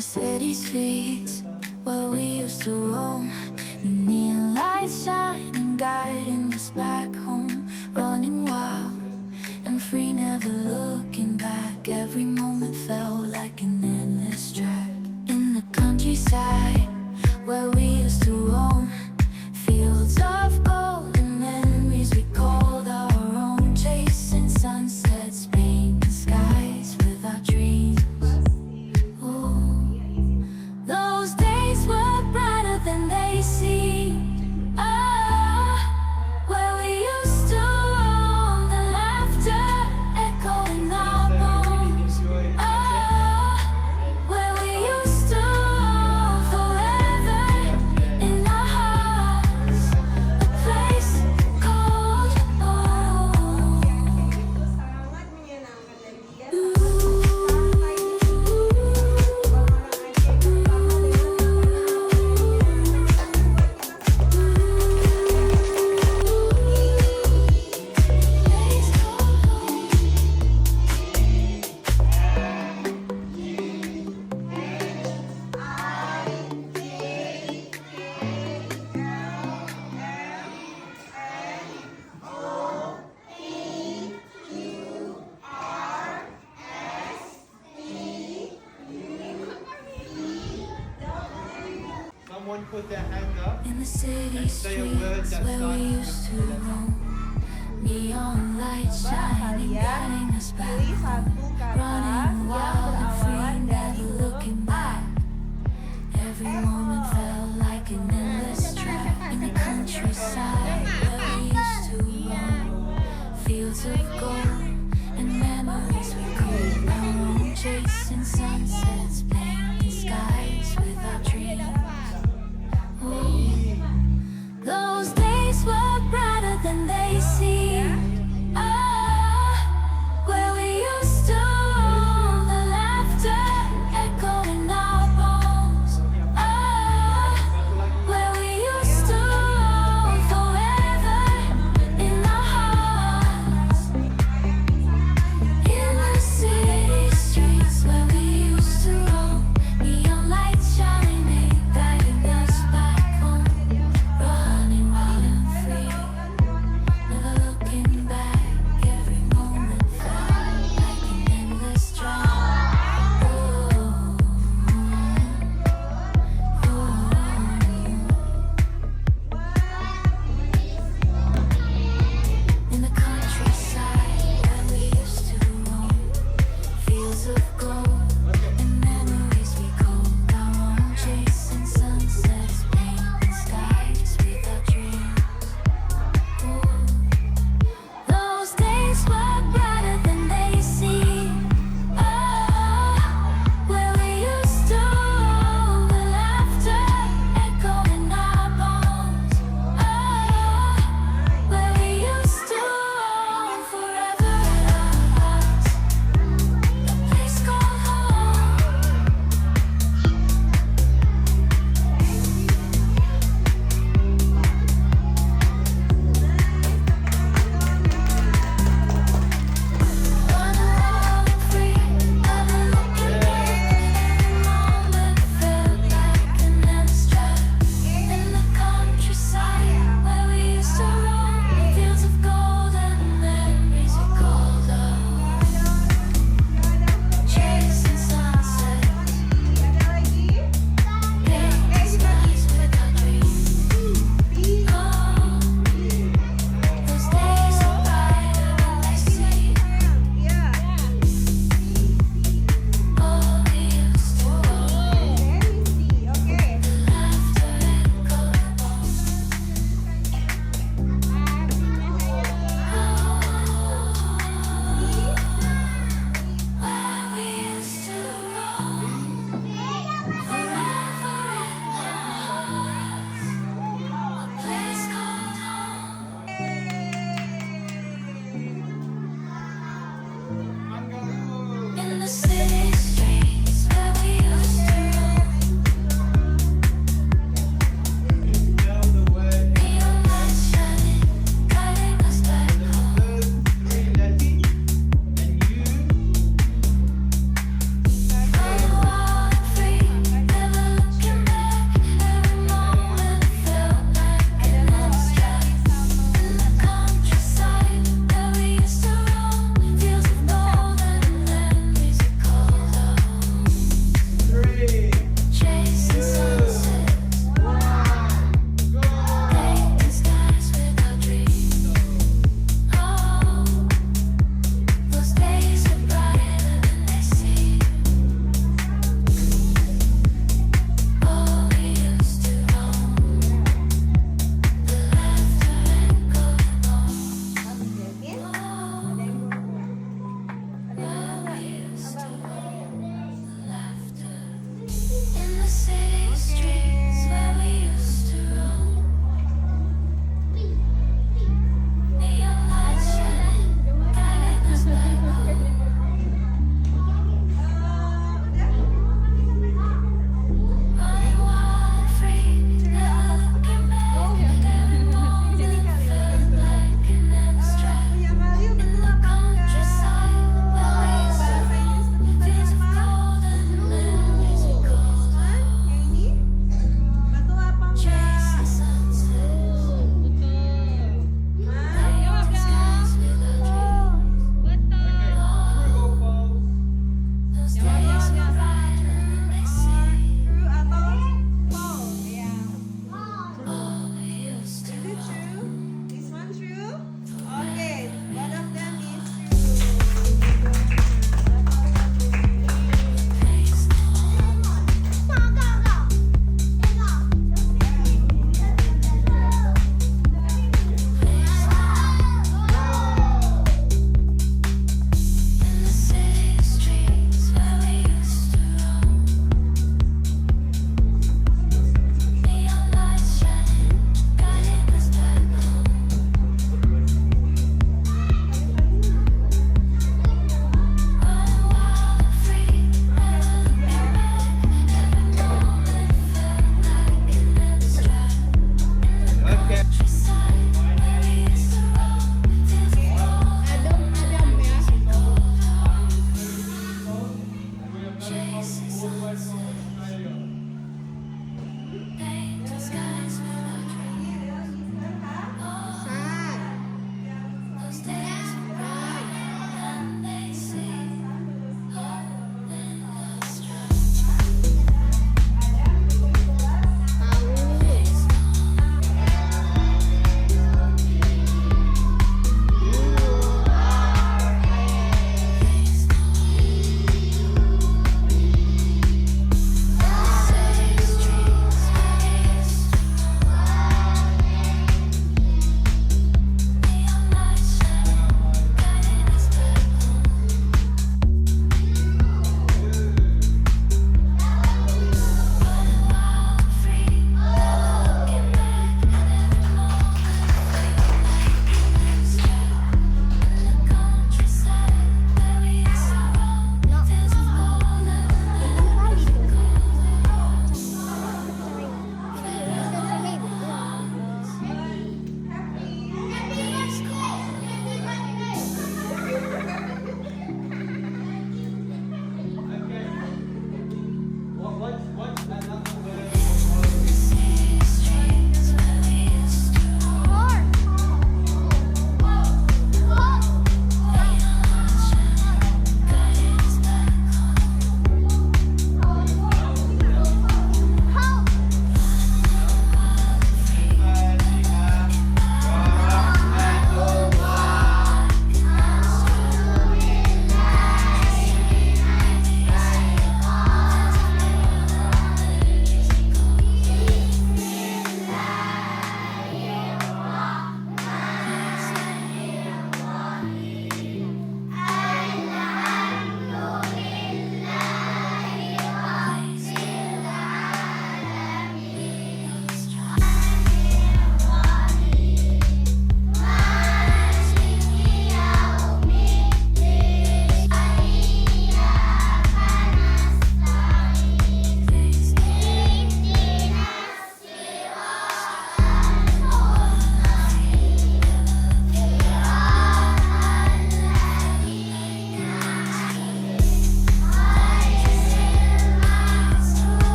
the city streets where we used to roam. The neon lights shining, guiding us back home. Running wild and free, never looking back. Every moment felt like an endless track. In the countryside where we used to roam, fields of gold and memories we called our own. Chasing sunsets, painting skies with our dreams. Those days were brighter than they seemed. Where we used to roam, the laughter echoing our bones. Where we used to roam forever in our hearts, a place called home. Someone put their hand up In the city and say a word streets that where we starts used to with the letter roam, neon lights shining, guiding us back Pilih home. satu kata Running yang wild and free, berawalan dari never huruf looking back. Every moment felt like an endless track. In the countryside where we used to roam, fields of gold and memories we called our own. Chasing sunsets, painting skies with our dreams. Those days were brighter than they seemed. Where we used to roam, the laughter worldwide from Australia. They just got